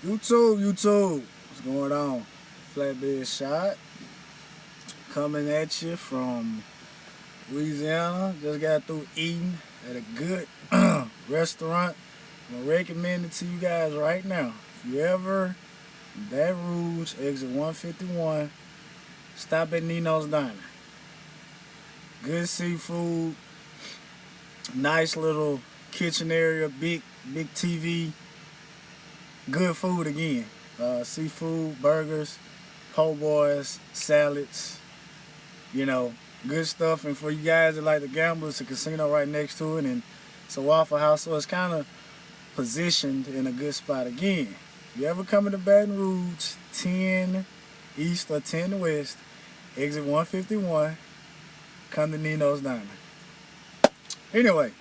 YouTube, what's going on? Flatbed Shot coming at you from Louisiana. Just got through eating at a good restaurant. I'm gonna recommend it to you guys right now. If you ever in Baton Rouge, exit 151, stop at Nino's Diner. Good seafood, nice little kitchen area, big TV, good food again. Seafood, burgers, po' boys, salads, good stuff. And for you guys that like to gamble, it's a casino right next to it, and it's a Waffle House, so it's kind of positioned in a good spot again. If you ever come to Baton Rouge, 10 East or 10 West, exit 151, come to Nino's Diner. Anyway,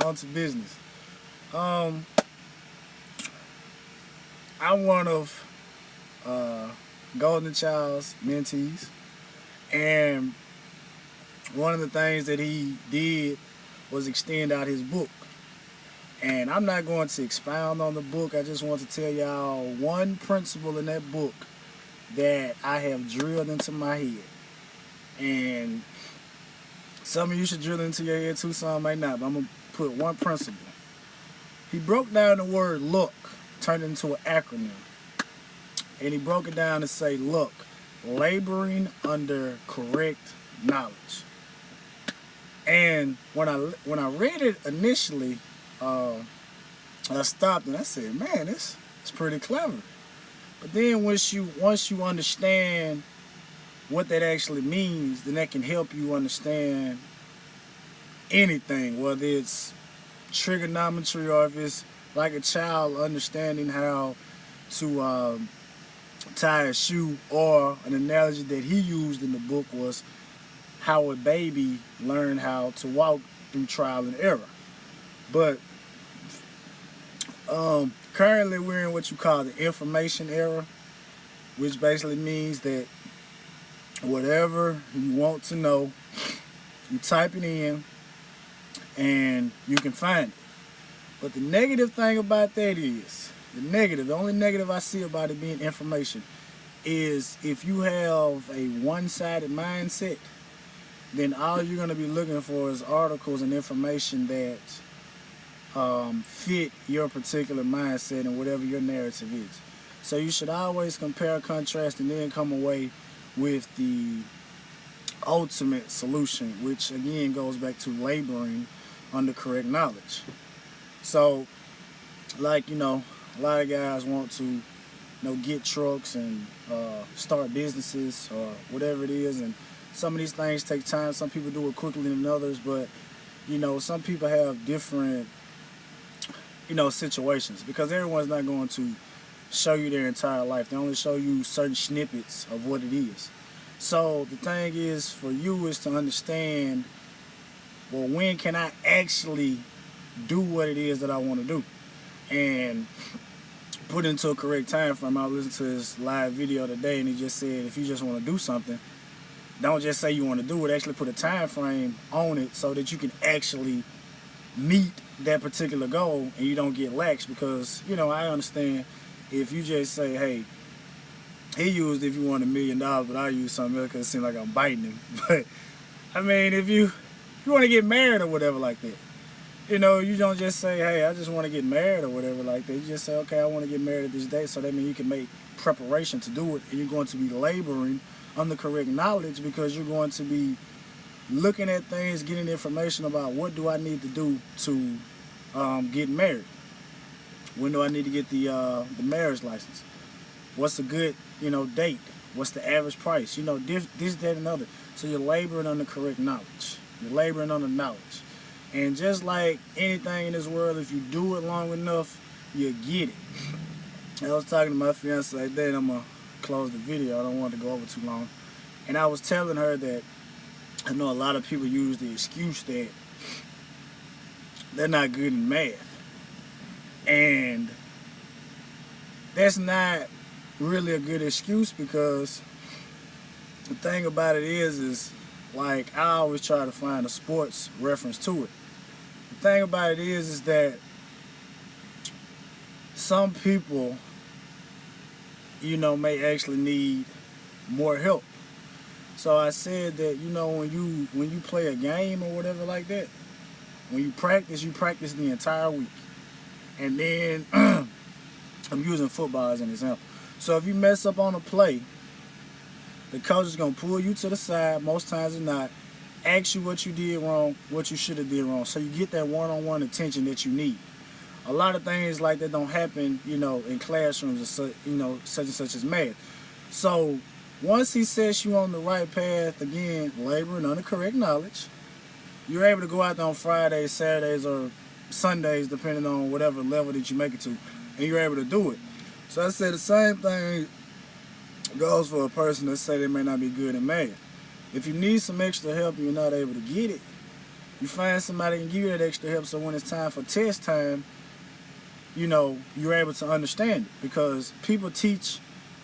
on to business. I'm one of Golden Child's mentees, and one of the things that he did was extend out his book. And I'm not going to expound on the book. I just want to tell y'all one principle in that book that I have drilled into my head. And some of you should drill into your head too, some may not, but I'm going to put one principle. He broke down the word look, turned it into an acronym. And he broke it down to say, look, laboring under correct knowledge. And when I read it initially, I stopped and I said, man, it's pretty clever. But then once you understand what that actually means, then that can help you understand anything, whether it's trigonometry or if it's like a child understanding how to tie a shoe, or an analogy that he used in the book was how a baby learned how to walk through trial and error. But currently we're in what you call the information era, which basically means that whatever you want to know, you type it in and you can find it. But the negative thing about that is, the only negative I see about it being information is if you have a one-sided mindset, then all you're going to be looking for is articles and information that fit your particular mindset and whatever your narrative is. So you should always compare, contrast, and then come away with the ultimate solution, which again goes back to laboring under correct knowledge. So, like, a lot of guys want to, get trucks and start businesses or whatever it is, and some of these things take time. Some people do it quickly than others, but some people have different situations, because everyone's not going to show you their entire life. They only show you certain snippets of what it is. So the thing is for you is to understand, well, when can I actually do what it is that I want to do, and put into a correct time frame. I listened to his live video today, and he just said if you just want to do something, don't just say you want to do it, actually put a time frame on it so that you can actually meet that particular goal and you don't get lax. Because I understand if you just say, hey, he used if you want $1 million, but I use something else because it seems like I'm biting him. But I mean, if you want to get married or whatever like that, you don't just say, hey, I just want to get married or whatever like that. You just say, okay, I want to get married at this date. So that means you can make preparation to do it, and you're going to be laboring under correct knowledge, because you're going to be looking at things, getting information about what do I need to do to get married. When do I need to get the marriage license? What's a good date? What's the average price? This, that, and other. So you're laboring under correct knowledge. You're laboring under knowledge. And just like anything in this world, if you do it long enough, you'll get it. I was talking to my fiance like that, and I'm going to close the video. I don't want to go over too long. And I was telling her that I know a lot of people use the excuse that they're not good in math. And that's not really a good excuse, because the thing about it is like, I always try to find a sports reference to it. The thing about it is that some people may actually need more help. So I said that, when you play a game or whatever like that, when you practice the entire week. And then I'm using football as an example. So if you mess up on a play, the coach is gonna pull you to the side most times or not, ask you what you did wrong, what you should have did wrong, so you get that one-on-one attention that you need. A lot of things like that don't happen, in classrooms, or such and such as math. So once he sets you on the right path, again, laboring under correct knowledge, you're able to go out there on Fridays, Saturdays, or Sundays, depending on whatever level that you make it to, and you're able to do it. So I said the same thing goes for a person that say they may not be good in math. If you need some extra help and you're not able to get it, you find somebody that can give you that extra help, so when it's time for test time, you're able to understand it, because people teach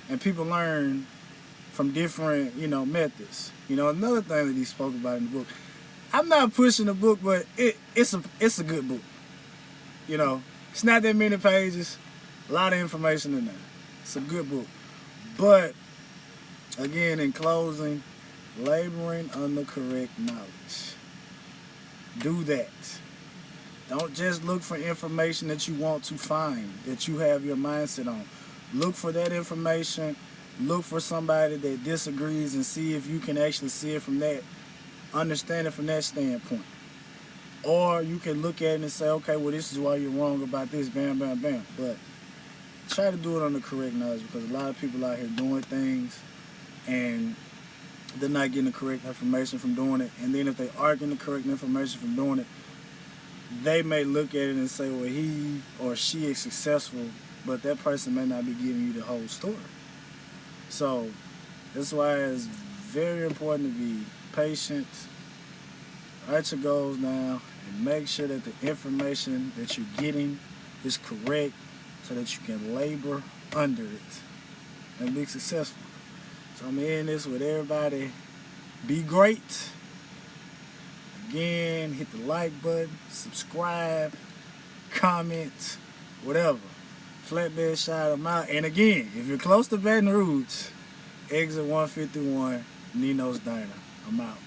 and people learn from different, methods. Another thing that he spoke about in the book, I'm not pushing the book, but it's a good book. It's not that many pages, a lot of information in there. It's a good book. But again, in closing, laboring under correct knowledge. Do that. Don't just look for information that you want to find, that you have your mindset on. Look for that information. Look for somebody that disagrees and see if you can actually see it from that, understand it from that standpoint. Or you can look at it and say, okay, well, this is why you're wrong about this, bam, bam, bam. But try to do it on the correct knowledge, because a lot of people out here doing things and they're not getting the correct information from doing it. And then if they are getting the correct information from doing it, they may look at it and say, well, he or she is successful, but that person may not be giving you the whole story. So that's why it's very important to be patient, write your goals down, and make sure that the information that you're getting is correct, so that you can labor under it and be successful. So I'm in this with everybody. Be great. Again, hit the like button, subscribe, comment, whatever. Flatbed shot, I'm out. And again, if you're close to Baton Rouge, exit 151, Nino's Diner. I'm out.